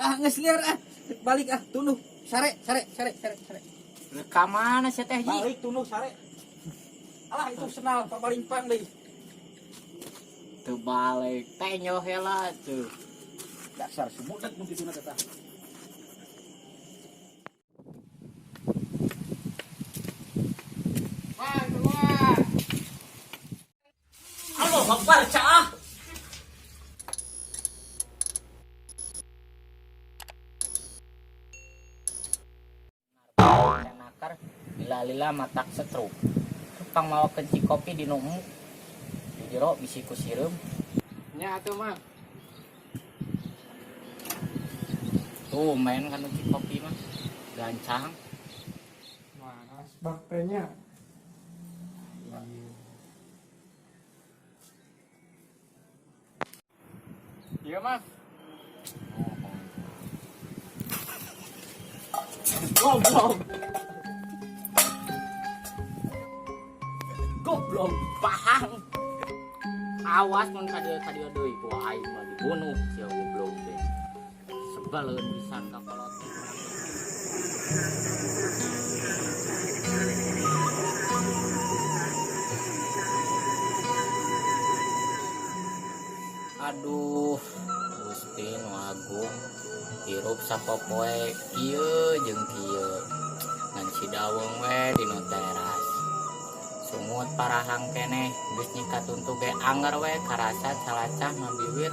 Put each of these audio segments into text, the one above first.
Geus lieur balik tunduh sare. Ka mana sih teh Ji? Balik tunduh sare. Alah itu senal pabalimpang deui. Teu balik teh nyoh heula tuh. Dasar sumudak mun kituna teh. Wah, keluar. Allahu Akbar caah. Nakar lila matak setruk. Tukang mawa kenci kopi di numu. Di jero bisi ku sireum. Nya atuh mah. Tuh main kan kenci kopi mah. Gancang. Mana baktenya? Iya mah. Goblok pahang. Awas mun kadia deui ku aing mah dibunuh sia goblok teh. Sebaleun pisan ka kolot. Aduh, Gusti Nu Agung, hirup sapopoe kieu jeung kieu. Ngan si dawung we dinu teras. Sungut parahang keneh, geus nyikat untuk ge anger we karasa calacah mambiwir.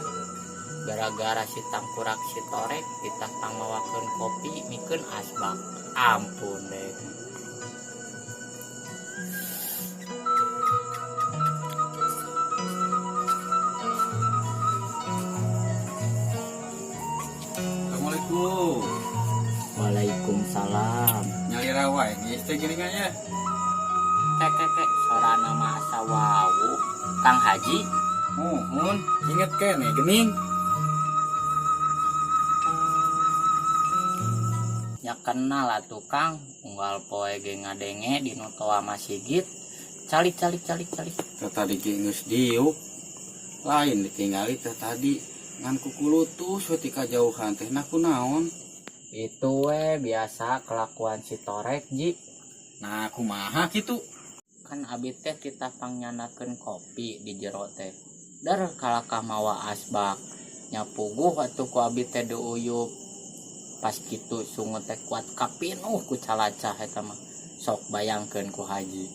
Gara-gara si tangkurak si torek ditah pangmawakeun kopi mikeun asbak. Ampun deh. Assalamualaikum. Waalaikumsalam. Nyali rawa ini teh geuningannya. Kek sorana mah asa wau. Kang Haji, Muhun, inget kene geuning. nya kenal atuh Kang, unggal poe ge ngadenge dinu toa masjid. Calik. Teh tadi ge geus diuk. Lain ditinggali teh tadi ngan kukulutus we ti kajauhan teh nah kunaon? Itu we biasa kelakuan si torek Ji. Nah, kumaha kitu? Kan abi teh kita pangyanakeun kopi di jero teh. Dar kalakah mawa asbak. Nya puguh atuh ku abi teh diuyup. Pas kitu sungut teh kuat kapinuh ku calacah eta mah. Sok bayangkeun ku Haji.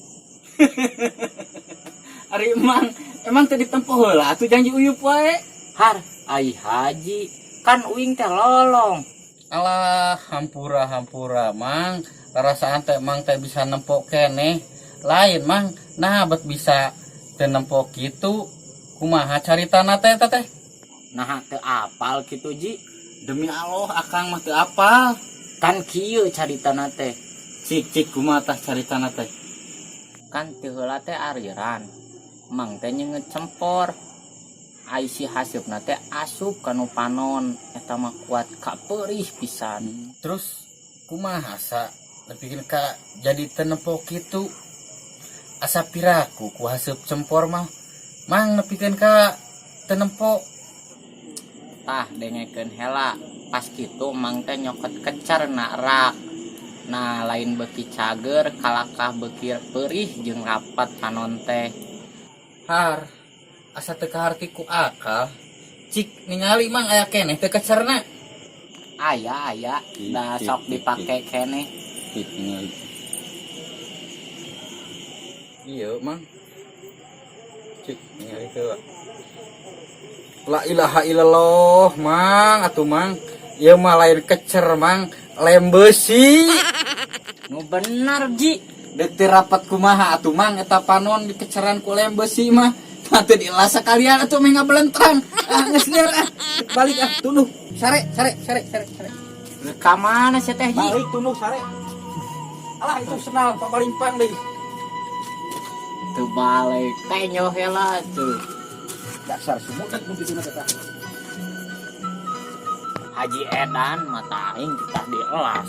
Ari emang teh ditempuh heula atuh janji uyup wae. Har, ai Haji, kan uing teh lolong. Alah, hampura mang. Rasaan teh mang teh bisa nempok keneh. Lain mang, nah bet bisa teu nempok kitu. Kumaha caritana teh teh? Nah teu apal kitu Ji. Demi Allah akang mah teu apal. Kan kieu caritana teh. Cik kumaha tah caritana teh? Kan teu heula teh ariran. Mang teh nyeungeut cempor. Ai si haseupna teh asup kanu panon eta mah kuat kapeurih pisan. Terus kumaha sa nepikeun ka jadi teu nempok kitu? Asa piraku ku haseup cempor mah. Mang nepikeun ka teu nempok. Tah dengekeun hela pas kitu mang teh nyokot kecerna rak. Nah lain beuki cager kalakah beuki peurih jeung rapat panon teh. Har, asa teu kaharti ku akal. Cik ningali mang aya keneh teu kecerna. Aya da sok dipake keneh. Iya mang. Cik ningali teu. La ilaha illallah mang atuh mang. Ieu mah lain kecer mang, lem besi. Nu bener Ji. Dek teu rapat kumaha atuh mang eta panon dikeceran ku lem besi mah. Teu dilasa kalian atuh menga belentrang. Geus lieur balik tunduh sare. Ka mana sih teh Ji? Balik tunduh sare. Alah itu senal pabalimpang deui. Teu balik teh nyoh heula tuh. Dasar sumudak mun kituna teh. Haji Edan mata aing kita dielas.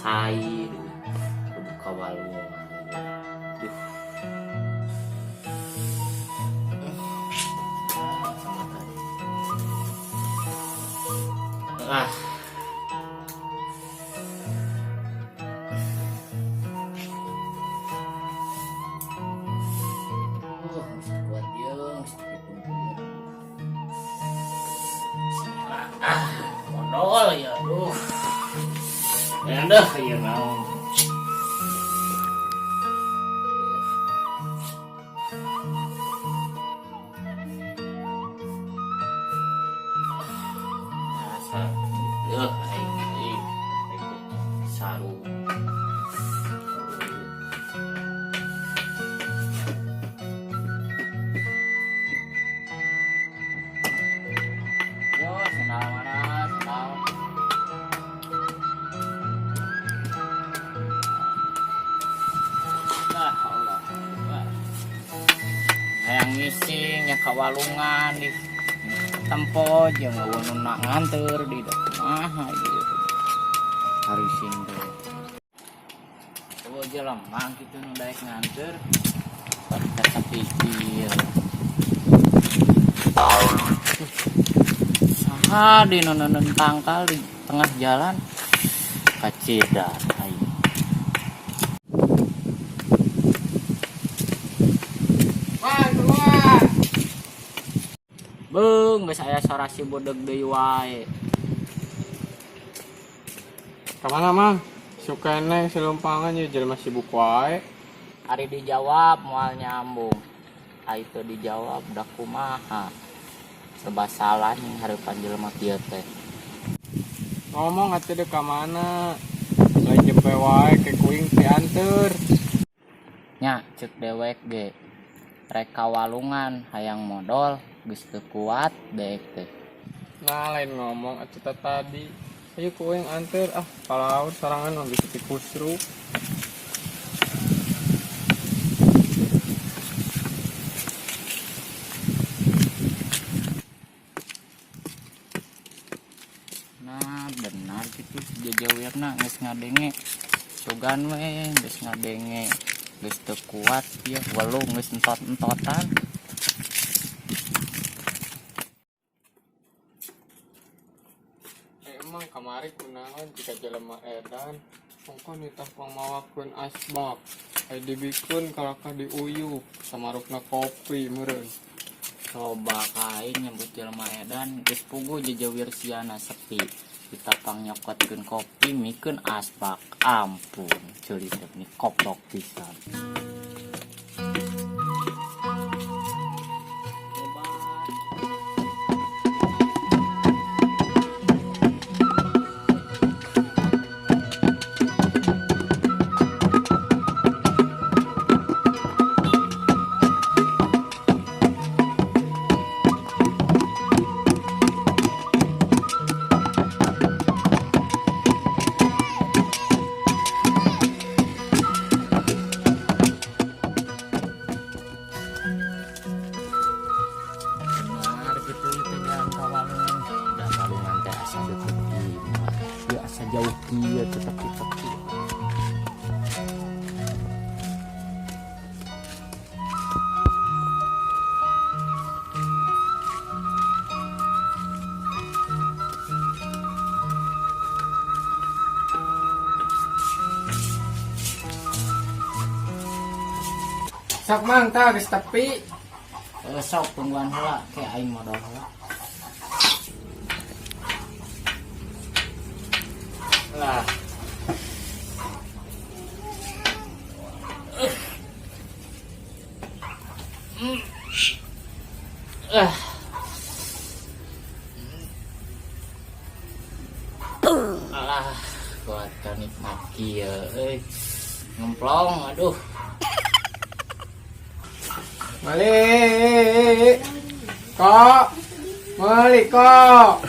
ngerasain kudu kawalungan. Duh. Ah. Mesti kuat ya, mesti dikumpulin. Modal ya, aduh. Ya dah, ya mau. Ya, ini saru. Yo, senang mana, senang. Nah, Allah. Hayang ngising nya kawalungan di tempo jeung eueun nak nganteur di mah ieu. Harising teh. Coba jelema kitu nu daek nganteur. Kita pikir. Saha di nentang kali tengah jalan kacida aing. Beung geus aya sorasi bodeg deui wae. Kamana mang? Sukene silumpangan ya jelema sibuk wae. Ari dijawab moal nyambung. Ai teu dijawab da kumaha. Serba salah nih hareupan jelema kieu teh. Ngomong atuh deh ka mana? Lain jempe wae ke kuing teh anteur. Nya ceuk dewek ge. Rek kawalungan hayang modal geus teu kuat deek teh. Nah lain ngomong atuh tadi. Ayo kuing anteur kalau sorangan mah bisa dikusruk. Nah benar gitu jajawirna geus ngadenge. Sugan we geus ngadenge. Geus teu kuat ieu welu geus entot-entotan. Emang kamari kunaon jika jelema edan mongko nitah pangmawakeun asbak. Ai dibikeun kalakah diuyuh samarukna kopi meureun. Coba kain nyebut jelema edan geus puguh jajawir siana sepi. Kita pangnyokeutkeun kopi mikeun asbak. Ampun, ceuli teh ni koplok pisan. Jauh dia tetapi Sok mang tah geus tepi. sok tungguan heula ke aing modal heula. Lah. Alah, buat nikmat kieu euy. Ngemplong aduh. Malik. Kok. Malik kok.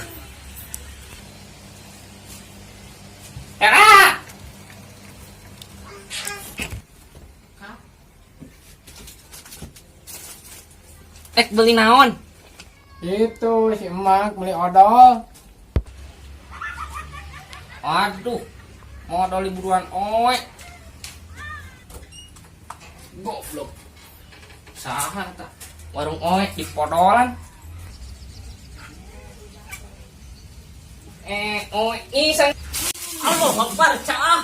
Era. Tek beli naon? Itu si emak beli odol. Aduh. Modal liburan oe. Goblok. Saha tak? Warung oe di podolan. Oe isan. Allah Akbar cah.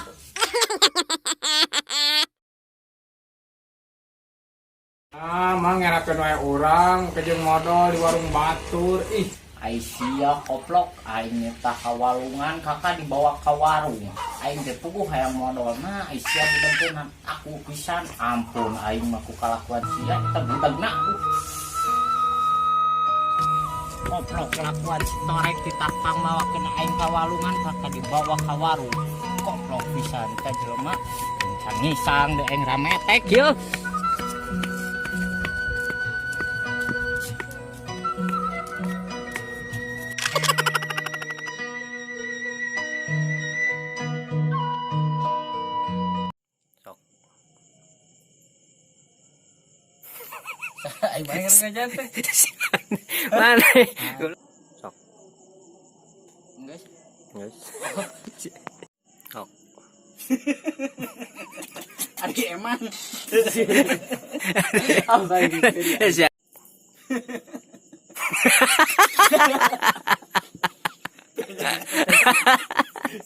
Mang ngerakeun wae urang kejeng modal di warung batur. Ih, Aisyah koplok aing nyeta kawalungan kakak dibawa ke warung aing teh puguh hayang modalna Aisyah dibentunan aku pisan ampun aing mah ku kalakuan sia eta budagna koplok kelakuan si torek ditapang mawakeun aing ka walungan kakak dibawa ke warung koplok pisan ka jelema ngisang deh aing rametek yeuh. Aing banger ngajan teh. Mana? Sok. Guys Guys. Sok. Ari emang. apa ini Siap.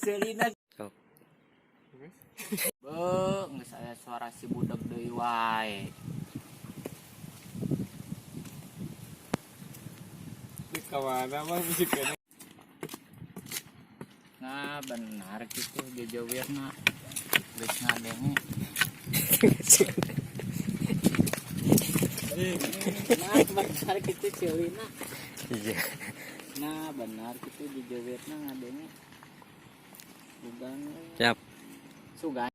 Selina Sok. geus aya suara si budak deui wae. di kawana mah musik kene. Nah benar gitu jajawirna geus ngadenge. Nah benar gitu Selina. Iya. Nah benar gitu jajawirna ngadenge. Sugan. Siap. Sugan.